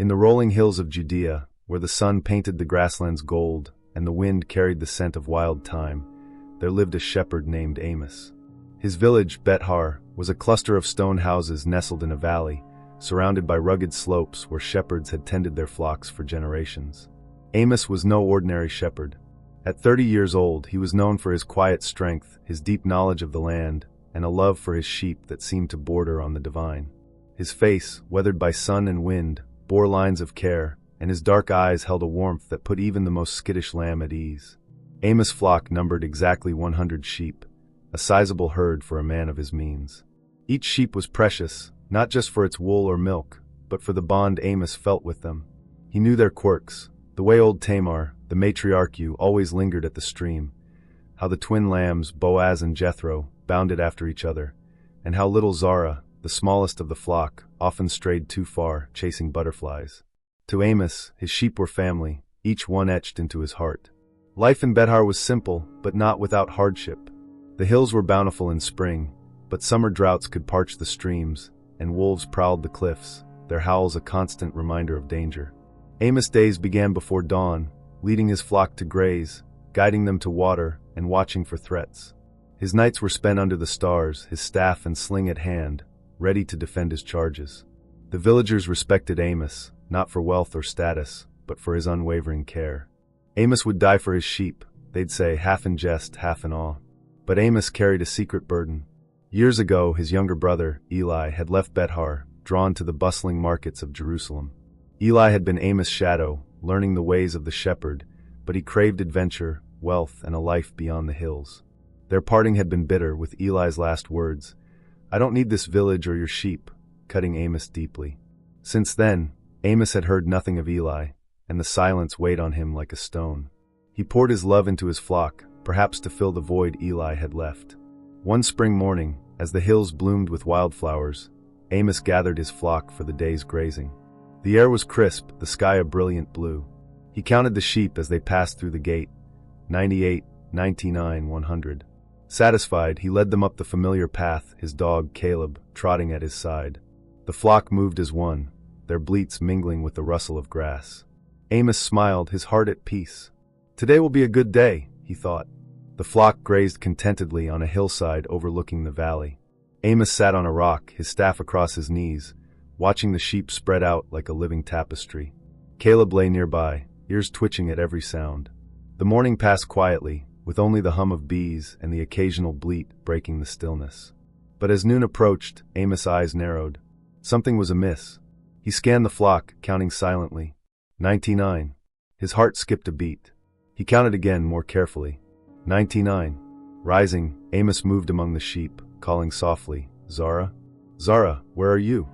In the rolling hills of Judea, where the sun painted the grasslands gold and the wind carried the scent of wild thyme, there lived a shepherd named Amos. His village, Bet-Har, was a cluster of stone houses nestled in a valley, surrounded by rugged slopes where shepherds had tended their flocks for generations. Amos was no ordinary shepherd. At 30 years old, he was known for his quiet strength, his deep knowledge of the land, and a love for his sheep that seemed to border on the divine. His face, weathered by sun and wind, bore lines of care, and his dark eyes held a warmth that put even the most skittish lamb at ease. Amos' flock numbered exactly 100 sheep, a sizable herd for a man of his means. Each sheep was precious, not just for its wool or milk, but for the bond Amos felt with them. He knew their quirks, the way old Tamar, the matriarch, always lingered at the stream, how the twin lambs, Boaz and Jethro, bounded after each other, and how little Zara, the smallest of the flock, often strayed too far, chasing butterflies. To Amos, his sheep were family, each one etched into his heart. Life in Bet-Har was simple, but not without hardship. The hills were bountiful in spring, but summer droughts could parch the streams, and wolves prowled the cliffs, their howls a constant reminder of danger. Amos' days began before dawn, leading his flock to graze, guiding them to water, and watching for threats. His nights were spent under the stars, his staff and sling at hand, ready to defend his charges. The villagers respected Amos, not for wealth or status, but for his unwavering care. Amos would die for his sheep, they'd say, half in jest, half in awe. But Amos carried a secret burden. Years ago, his younger brother, Eli, had left Bet-Har, drawn to the bustling markets of Jerusalem. Eli had been Amos' shadow, learning the ways of the shepherd, but he craved adventure, wealth, and a life beyond the hills. Their parting had been bitter, with Eli's last words, "I don't need this village or your sheep," cutting Amos deeply. Since then, Amos had heard nothing of Eli, and the silence weighed on him like a stone. He poured his love into his flock, perhaps to fill the void Eli had left. One spring morning, as the hills bloomed with wildflowers, Amos gathered his flock for the day's grazing. The air was crisp, the sky a brilliant blue. He counted the sheep as they passed through the gate, 98, 99, 100. Satisfied, he led them up the familiar path, his dog, Caleb, trotting at his side. The flock moved as one, their bleats mingling with the rustle of grass. Amos smiled, his heart at peace. Today will be a good day, he thought. The flock grazed contentedly on a hillside overlooking the valley. Amos sat on a rock, his staff across his knees, watching the sheep spread out like a living tapestry. Caleb lay nearby, ears twitching at every sound. The morning passed quietly, with only the hum of bees and the occasional bleat breaking the stillness. But as noon approached, Amos' eyes narrowed. Something was amiss. He scanned the flock, counting silently. 99. His heart skipped a beat. He counted again, more carefully. 99. Rising, Amos moved among the sheep, calling softly, "Zara? Zara, where are you?"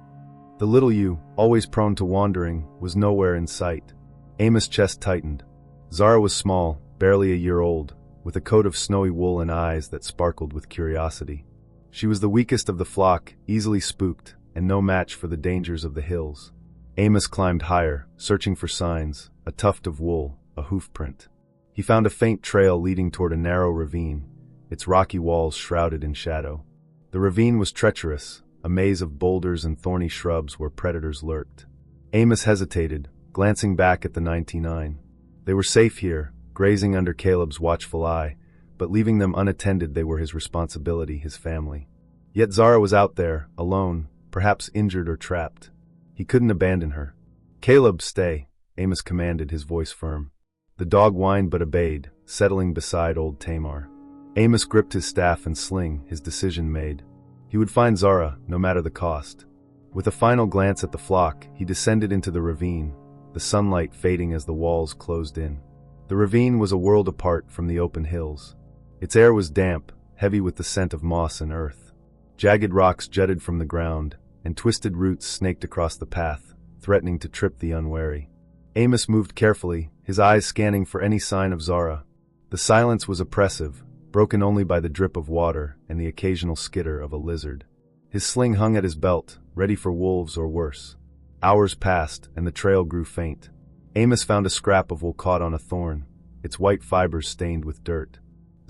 The little ewe, always prone to wandering, was nowhere in sight. Amos' chest tightened. Zara was small, barely a year old, with a coat of snowy wool and eyes that sparkled with curiosity. She was the weakest of the flock, easily spooked, and no match for the dangers of the hills. Amos climbed higher, searching for signs, a tuft of wool, a hoof print. He found a faint trail leading toward a narrow ravine, its rocky walls shrouded in shadow. The ravine was treacherous, a maze of boulders and thorny shrubs where predators lurked. Amos hesitated, glancing back at the 99. They were safe here, grazing under Caleb's watchful eye, but leaving them unattended they were his responsibility, his family. Yet Zara was out there, alone, perhaps injured or trapped. He couldn't abandon her. "Caleb, stay," Amos commanded, his voice firm. The dog whined but obeyed, settling beside old Tamar. Amos gripped his staff and sling, his decision made. He would find Zara, no matter the cost. With a final glance at the flock, he descended into the ravine, the sunlight fading as the walls closed in. The ravine was a world apart from the open hills. Its air was damp, heavy with the scent of moss and earth. Jagged rocks jutted from the ground, and twisted roots snaked across the path, threatening to trip the unwary. Amos moved carefully, his eyes scanning for any sign of Zara. The silence was oppressive, broken only by the drip of water and the occasional skitter of a lizard. His sling hung at his belt, ready for wolves or worse. Hours passed, and the trail grew faint. Amos found a scrap of wool caught on a thorn, its white fibers stained with dirt.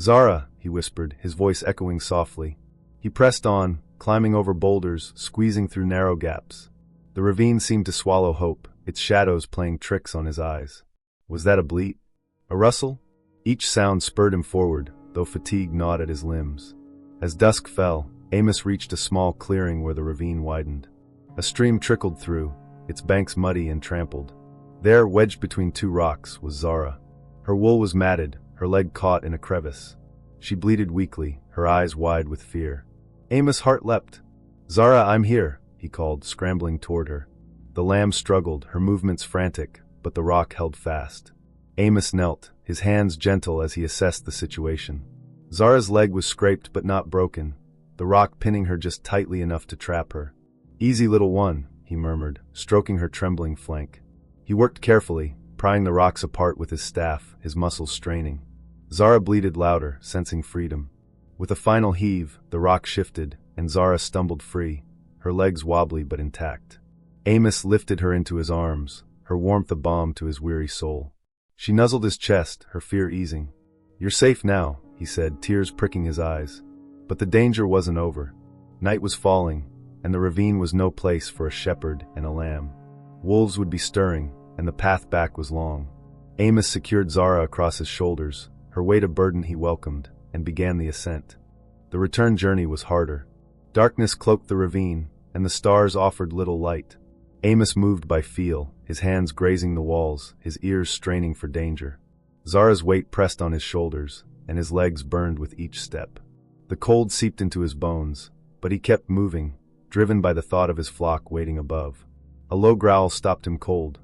"Zara," he whispered, his voice echoing softly. He pressed on, climbing over boulders, squeezing through narrow gaps. The ravine seemed to swallow hope, its shadows playing tricks on his eyes. Was that a bleat? A rustle? Each sound spurred him forward, though fatigue gnawed at his limbs. As dusk fell, Amos reached a small clearing where the ravine widened. A stream trickled through, its banks muddy and trampled. There, wedged between two rocks, was Zara. Her wool was matted, her leg caught in a crevice. She bleated weakly, her eyes wide with fear. Amos' heart leapt. "Zara, I'm here," he called, scrambling toward her. The lamb struggled, her movements frantic, but the rock held fast. Amos knelt, his hands gentle as he assessed the situation. Zara's leg was scraped but not broken, the rock pinning her just tightly enough to trap her. "Easy, little one," he murmured, stroking her trembling flank. He worked carefully, prying the rocks apart with his staff, his muscles straining. Zara bleated louder, sensing freedom. With a final heave, the rock shifted, and Zara stumbled free, her legs wobbly but intact. Amos lifted her into his arms, her warmth a balm to his weary soul. She nuzzled his chest, her fear easing. "You're safe now," he said, tears pricking his eyes. But the danger wasn't over. Night was falling, and the ravine was no place for a shepherd and a lamb. Wolves would be stirring, and the path back was long. Amos secured Zara across his shoulders, her weight a burden he welcomed, and began the ascent. The return journey was harder. Darkness cloaked the ravine, and the stars offered little light. Amos moved by feel, his hands grazing the walls, his ears straining for danger. Zara's weight pressed on his shoulders, and his legs burned with each step. The cold seeped into his bones, but he kept moving, driven by the thought of his flock waiting above. A low growl stopped him cold.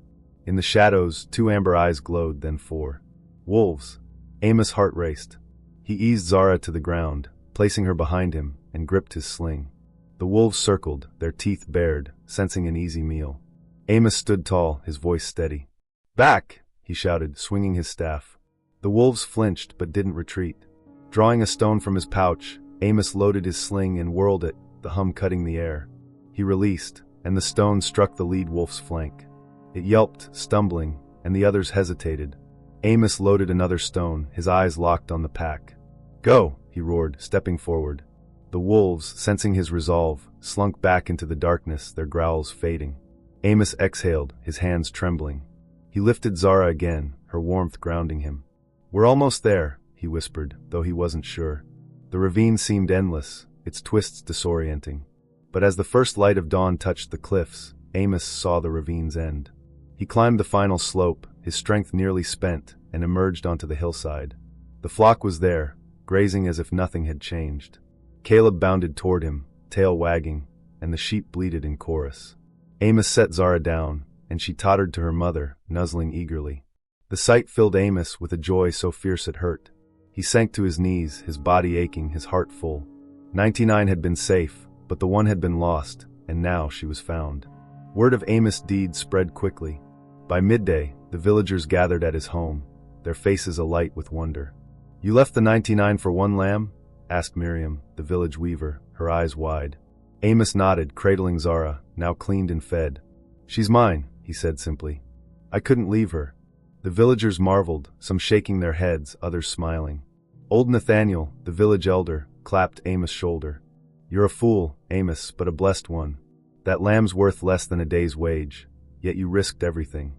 In the shadows, 2 amber eyes glowed, then 4. Wolves! Amos' heart raced. He eased Zara to the ground, placing her behind him, and gripped his sling. The wolves circled, their teeth bared, sensing an easy meal. Amos stood tall, his voice steady. "Back!" he shouted, swinging his staff. The wolves flinched but didn't retreat. Drawing a stone from his pouch, Amos loaded his sling and whirled it, the hum cutting the air. He released, and the stone struck the lead wolf's flank. It yelped, stumbling, and the others hesitated. Amos loaded another stone, his eyes locked on the pack. "Go!" he roared, stepping forward. The wolves, sensing his resolve, slunk back into the darkness, their growls fading. Amos exhaled, his hands trembling. He lifted Zara again, her warmth grounding him. "We're almost there," he whispered, though he wasn't sure. The ravine seemed endless, its twists disorienting. But as the first light of dawn touched the cliffs, Amos saw the ravine's end. He climbed the final slope, his strength nearly spent, and emerged onto the hillside. The flock was there, grazing as if nothing had changed. Caleb bounded toward him, tail wagging, and the sheep bleated in chorus. Amos set Zara down, and she tottered to her mother, nuzzling eagerly. The sight filled Amos with a joy so fierce it hurt. He sank to his knees, his body aching, his heart full. 99 had been safe, but the one had been lost, and now she was found. Word of Amos' deed spread quickly. By midday, the villagers gathered at his home, their faces alight with wonder. "You left the 99 for one lamb?" asked Miriam, the village weaver, her eyes wide. Amos nodded, cradling Zara, now cleaned and fed. "She's mine," he said simply. "I couldn't leave her." The villagers marveled, some shaking their heads, others smiling. Old Nathaniel, the village elder, clapped Amos' shoulder. "You're a fool, Amos, but a blessed one. That lamb's worth less than a day's wage, yet you risked everything."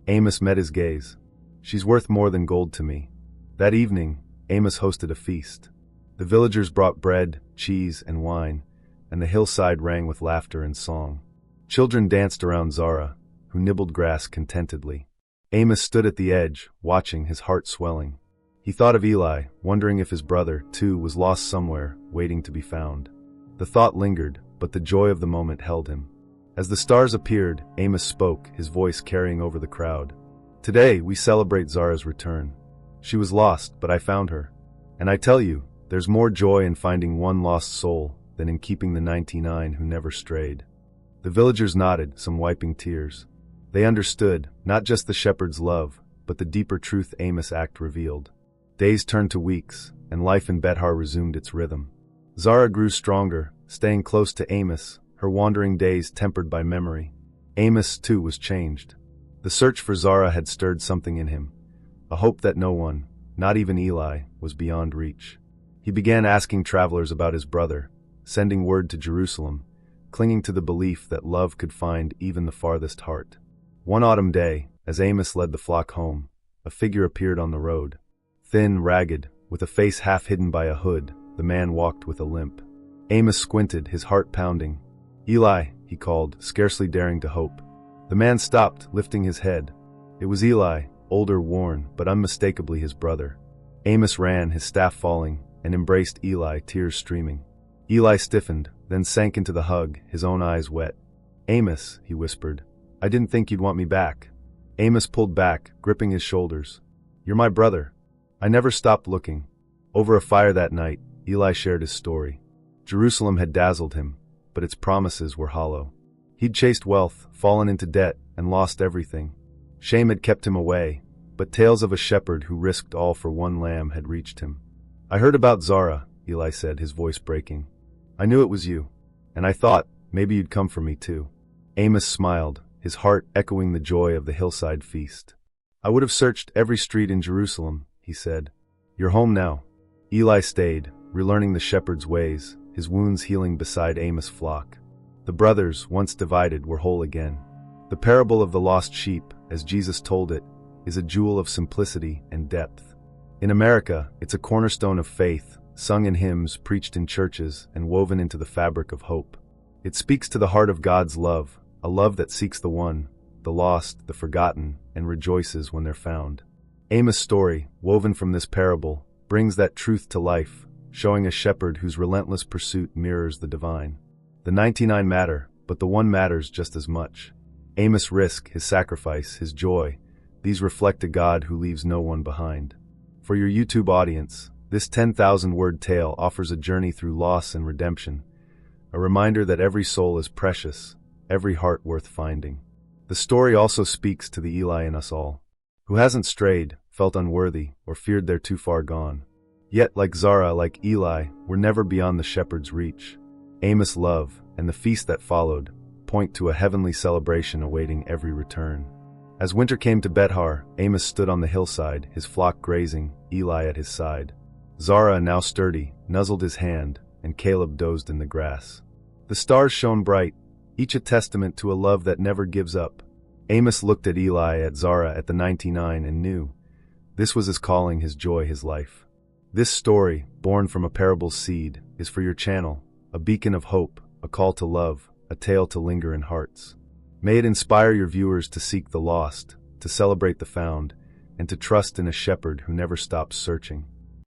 Amos met his gaze. "She's worth more than gold to me." That evening, Amos hosted a feast. The villagers brought bread, cheese, and wine, and the hillside rang with laughter and song. Children danced around Zara, who nibbled grass contentedly. Amos stood at the edge, watching, his heart swelling. He thought of Eli, wondering if his brother, too, was lost somewhere, waiting to be found. The thought lingered, but the joy of the moment held him. As the stars appeared, Amos spoke, his voice carrying over the crowd. "Today, we celebrate Zara's return. She was lost, but I found her. And I tell you, there's more joy in finding one lost soul than in keeping the 99 who never strayed." The villagers nodded, some wiping tears. They understood, not just the shepherd's love, but the deeper truth Amos' act revealed. Days turned to weeks, and life in Bethar resumed its rhythm. Zara grew stronger, staying close to Amos, her wandering days tempered by memory. Amos, too, was changed. The search for Zara had stirred something in him, a hope that no one, not even Eli, was beyond reach. He began asking travelers about his brother, sending word to Jerusalem, clinging to the belief that love could find even the farthest heart. One autumn day, as Amos led the flock home, a figure appeared on the road. Thin, ragged, with a face half hidden by a hood, the man walked with a limp. Amos squinted, his heart pounding. "Eli," he called, scarcely daring to hope. The man stopped, lifting his head. It was Eli, older, worn, but unmistakably his brother. Amos ran, his staff falling, and embraced Eli, tears streaming. Eli stiffened, then sank into the hug, his own eyes wet. "Amos," he whispered, "I didn't think you'd want me back." Amos pulled back, gripping his shoulders. "You're my brother." I never stopped looking. Over a fire that night, Eli shared his story. Jerusalem had dazzled him, but its promises were hollow. He'd chased wealth, fallen into debt, and lost everything. Shame had kept him away, but tales of a shepherd who risked all for one lamb had reached him. "I heard about Zara," Eli said, his voice breaking. "I knew it was you, and I thought maybe you'd come for me too." Amos smiled, his heart echoing the joy of the hillside feast. "I would have searched every street in Jerusalem," he said. "You're home now." Eli stayed, relearning the shepherd's ways, his wounds healing beside Amos' flock. The brothers, once divided, were whole again. The parable of the lost sheep, as Jesus told it, is a jewel of simplicity and depth. In America, it's a cornerstone of faith, sung in hymns, preached in churches, and woven into the fabric of hope. It speaks to the heart of God's love, a love that seeks the one, the lost, the forgotten, and rejoices when they're found. Amos' story, woven from this parable, brings that truth to life, showing a shepherd whose relentless pursuit mirrors the divine. The 99 matter, but the one matters just as much. Amos' risk, his sacrifice, his joy, these reflect a God who leaves no one behind. For your YouTube audience, this 10,000-word tale offers a journey through loss and redemption, a reminder that every soul is precious, every heart worth finding. The story also speaks to the Eli in us all, who hasn't strayed, felt unworthy, or feared they're too far gone. Yet, like Zara, like Eli, we're never beyond the shepherd's reach. Amos' love, and the feast that followed, point to a heavenly celebration awaiting every return. As winter came to Bethar, Amos stood on the hillside, his flock grazing, Eli at his side. Zara, now sturdy, nuzzled his hand, and Caleb dozed in the grass. The stars shone bright, each a testament to a love that never gives up. Amos looked at Eli, at Zara, at the 99, and knew this was his calling, his joy, his life. This story, born from a parable's seed, is for your channel, a beacon of hope, a call to love, a tale to linger in hearts. May it inspire your viewers to seek the lost, to celebrate the found, and to trust in a shepherd who never stops searching.